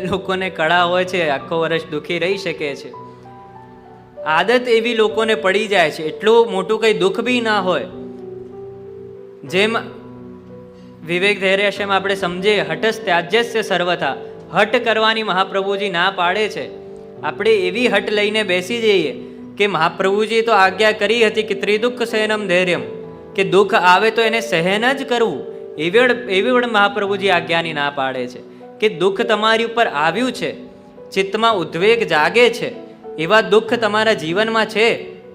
લોકોને કળા હોય છે, આખો વર્ષ દુઃખી રહી શકે છે. આદત એવી લોકોને પડી જાય છે, એટલું મોટું કંઈ દુઃખ બી ના હોય. જેમ વિવેક ધૈર્યાશ્રમ આપણે સમજીએ, હઠસ ત્યાજ્યસ્ય સર્વથા, હઠ કરવાની મહાપ્રભુજી ના પાડે છે. આપણે એવી હઠ લઈને બેસી જઈએ કે મહાપ્રભુજી તો આજ્ઞા કરી હતી કે ત્રિદુઃખ સહનમ ધૈર્યમ, કે દુઃખ આવે તો એને સહન જ કરવું. એવી વડ મહાપ્રભુજી આજ્ઞાની ના પાડે છે કે દુઃખ તમારી ઉપર આવ્યું છે, ચિત્તમાં ઉદ્વેગ જાગે છે, એવા દુઃખ તમારા જીવનમાં છે,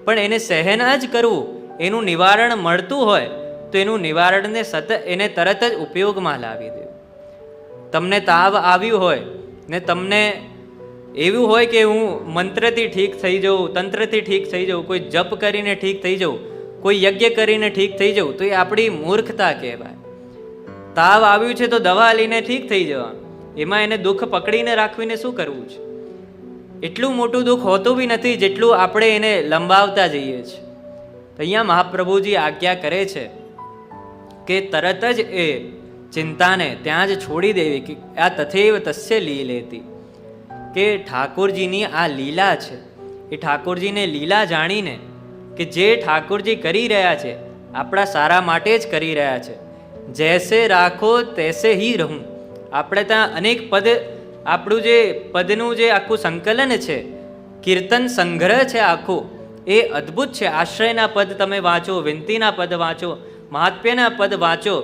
પણ એને સહન જ કરવું. એનું નિવારણ મળતું હોય તો એનું નિવારણને એને તરત જ ઉપયોગમાં લાવી દેવું. તમને તાવ આવ્યું હોય ને તમને એવું હોય કે હું મંત્રથી ઠીક થઈ જાઉં, તંત્રથી ઠીક થઈ જાઉં, કોઈ જપ કરીને ઠીક થઈ જાઉં, કોઈ યજ્ઞ કરીને ઠીક થઈ જાઉં, તો એ આપણી મૂર્ખતા કહેવાય. તાવ આવ્યું છે તો દવા લઈને ઠીક થઈ જવાનું, એમાં એને દુઃખ પકડીને રાખવીને શું કરવું છે? એટલું મોટું દુઃખ હોતું બી નથી જેટલું આપણે એને લંબાવતા જઈએ છીએ. તો અહીંયા મહાપ્રભુજી આજ્ઞા કરે છે કે તરત જ એ ચિંતાને ત્યાં જ છોડી દેવી. કે આ તથૈવ તસ્ય લીલેતી, કે ઠાકોરજીની આ લીલા છે. એ ઠાકોરજીને લીલા જાણીને કે જે ઠાકોરજી કરી રહ્યા છે આપણા સારા માટે જ કરી રહ્યા છે. જૈસે રાખો તૈસે હી રહું. આપણે ત્યાં અનેક પદ, આપણું જે પદનું જે આખું સંકલન છે, કીર્તન સંગ્રહ છે આખો, એ અદ્ભુત છે. આશ્રયના પદ તમે વાંચો, વિનતીના પદ વાંચો, મહાત્મ્યના પદ વાંચો,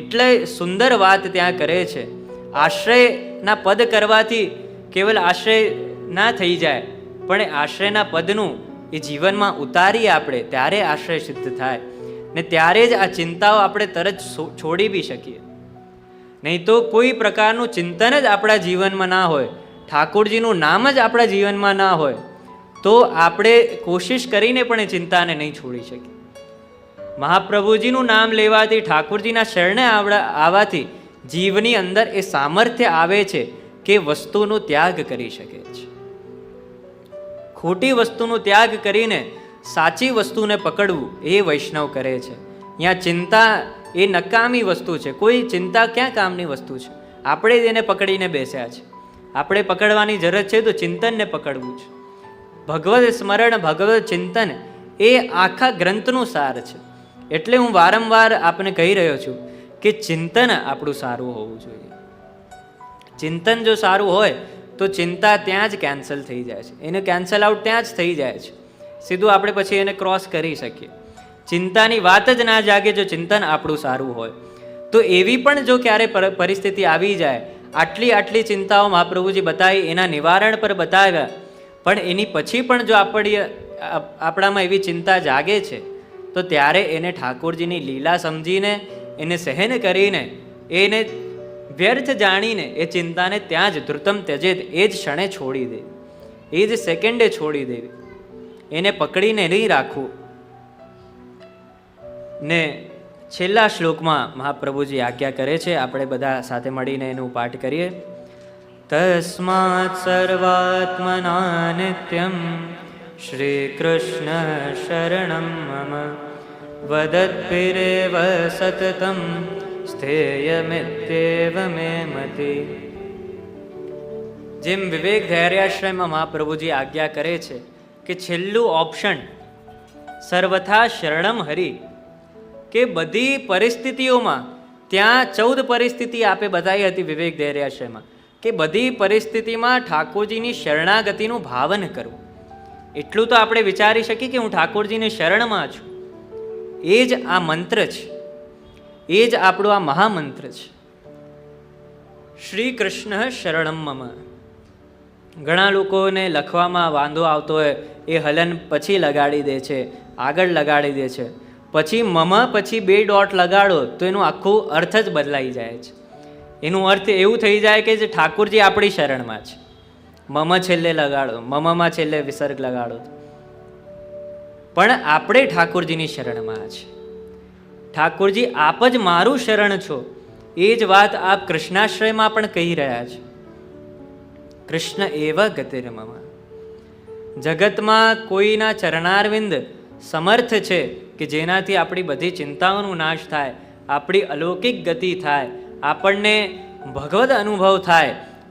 એટલે સુંદર વાત ત્યાં કરે છે. આશ્રયના પદ કરવાથી કેવલ આશ્રય ના થઈ જાય, પણ આશ્રયના પદનું એ જીવનમાં ઉતારીએ આપણે, ત્યારે આશ્રય સિદ્ધ થાય ને ત્યારે જ આ ચિંતાઓ આપણે તરત છોડી બી શકીએ. નહીં તો કોઈ પ્રકારનું ચિંતન જ આપણા જીવનમાં ના હોય, ઠાકોરજીનું નામ જ આપણા જીવનમાં ના હોય, તો આપણે કોશિશ કરીને પણ એ ચિંતાને નહીં છોડી શકીએ. મહાપ્રભુજીનું નામ લેવાથી, ઠાકોરજીના શરણે આવવાથી જીવની અંદર એ સામર્થ્ય આવે છે કે વસ્તુનો ત્યાગ કરી શકે છે. ખોટી વસ્તુનો ત્યાગ કરીને સાચી વસ્તુને પકડવું એ વૈષ્ણવ કરે છે. અહીંયા ચિંતા એ નકામી વસ્તુ છે. કોઈ ચિંતા ક્યાં કામની વસ્તુ છે? આપણે જ એને પકડીને બેસ્યા છે. આપણે પકડવાની જરૂરત છે તો ચિંતનને પકડવું છે. ભગવદ સ્મરણ, ભગવદ ચિંતન એ આખા ગ્રંથનું સાર છે. એટલે હું વારંવાર આપને કહી રહ્યો છું કે ચિંતન આપણું સારું હોવું જોઈએ. ચિંતન જો સારું હોય તો ચિંતા ત્યાં જ કેન્સલ થઈ જાય છે, એને કેન્સલ આઉટ ત્યાં જ થઈ જાય છે. સીધું આપણે પછી એને ક્રોસ કરી શકીએ. ચિંતાની વાત જ ના જાગે જો ચિંતન આપણું સારું હોય તો. એવી પણ જો ક્યારે પરિસ્થિતિ આવી જાય, આટલી ચિંતાઓ મહાપ્રભુજી બતાવી, એના નિવારણ પર બતાવ્યા, પણ એની પછી પણ જો આપણામાં એવી ચિંતા જાગે છે તો ત્યારે એને ઠાકોરજીની લીલા સમજીને, એને સહન કરીને, એને વ્યર્થ જાણીને એ ચિંતાને ત્યાં જ ધૃતમ ત્યજેત, એ જ ક્ષણે છોડી દે, એ જ સેકન્ડે છોડી દેવી, એને પકડીને નહીં રાખવું. ને છેલ્લા શ્લોકમાં મહાપ્રભુજી આજ્ઞા કરે છે, આપણે બધા સાથે મળીને એનું પાઠ કરીએ. તસ્માત સર્વાત્મના નિત્યમ શ્રી કૃષ્ણ શરણમ મમ વદત્પિરેવ સતતમ સ્થેયમિત્યેવ મે મતિ. જેમ વિવેક ધૈર્યાશ્રયમાં મહાપ્રભુજી આજ્ઞા કરે છે કે છેલ્લું ઓપ્શન સર્વથા શરણમ હરિ, કે બધી પરિસ્થિતિઓમાં, ત્યાં 14 પરિસ્થિતિ આપે બતાવી હતી વિવેક ધૈર્યાશ્રયમાં, કે બધી પરિસ્થિતિમાં ઠાકોરજીની શરણાગતિનું ભાવન કરવું. એટલું તો આપણે વિચારી શકીએ કે હું ઠાકોરજીની શરણમાં છું. એ જ આ મંત્ર છે, એ જ આપણો આ મહામંત્ર છે, શ્રી કૃષ્ણ શરણમ મમ. ઘણા લોકોને લખવામાં વાંધો આવતો હોય, એ હલન પછી લગાડી દે છે, આગળ લગાડી દે છે, પછી મમ પછી 2 ડોટ લગાડો તો એનું આખું અર્થ જ બદલાઈ જાય છે. એનું અર્થ એવું થઈ જાય કે જે ઠાકોરજી આપણી શરણમાં છે. મમ છેલ્લે લગાડો, મમમાં છેલ્લે વિસર્ગ લગાડો, પણ આપણે ઠાકોરજીની શરણમાં છે. ઠાકોરજી આપ જ મારું શરણ છો, એ જ વાત આપ કૃષ્ણાશ્રયમાં પણ કહી રહ્યા છે. કૃષ્ણ એવ ગતિર્મમ. જગતમાં કોઈના ચરણારવિંદ સમર્થ છે કે જેનાથી આપણી બધી ચિંતાઓનો નાશ થાય, આપણી અલૌકિક ગતિ થાય, આપણને ભગવદ અનુભવ થાય,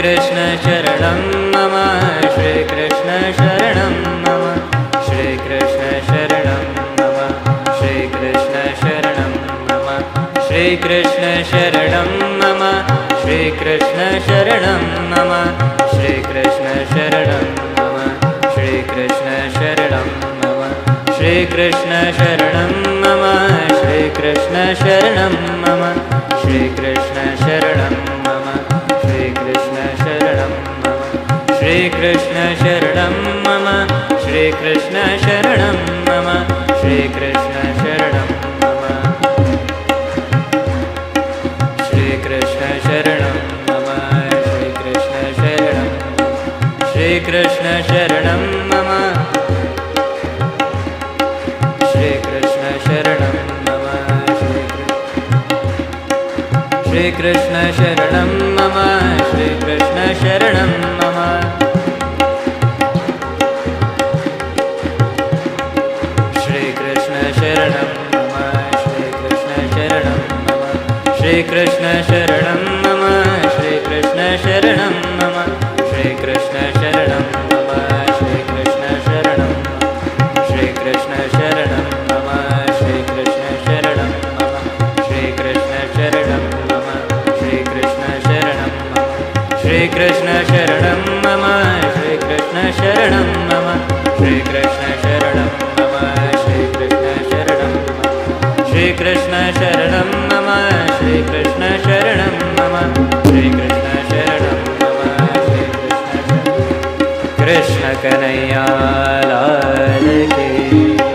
कृष्ण शरणं मम श्री कृष्ण शरणं मम श्री कृष्ण शरणं मम श्री कृष्ण शरणं मम श्री कृष्ण शरणं मम श्री कृष्ण शरणं मम श्री कृष्ण शरणं मम श्री कृष्ण शरणं मम श्री कृष्ण शरणं मम श्री कृष्ण शरणं मम श्री कृष्ण शरणं मम श्री कृष्ण शरणं मम श्री कृष्ण शरणं मम श्री कृष्ण शरणं मम श्री कृष्ण शरणं मम श्री कृष्ण शरणं मम श्री कृष्ण शरणं श्री कृष्ण शरणं मम श्री कृष्ण शरणं मम श्री कृष्ण शरणं मम श्री कृष्ण शरणं मम श्री कृष्ण शरणं मम श्री कृष्ण शरणं मम श्री कृष्ण शरणं मम श्री कृष्ण शरणं मम श्री कृष्ण शरणं मम श्री कृष्ण शरणं श्री कृष्ण शरणं मम श्री कृष्ण शरणं मम श्री कृष्ण शरणं मम श्री कृष्ण शरणं मम श्री कृष्ण शरणं मम श्री कृष्ण शरणं मम श्री कृष्ण शरणं मम श्री कृष्ण शरणं मम श्री कृष्ण शरणं मम श्री कृष्ण शरणं मम श्री कृष्ण शरणं मम श्री कृष्ण कृष्ण कन्हैया लाल की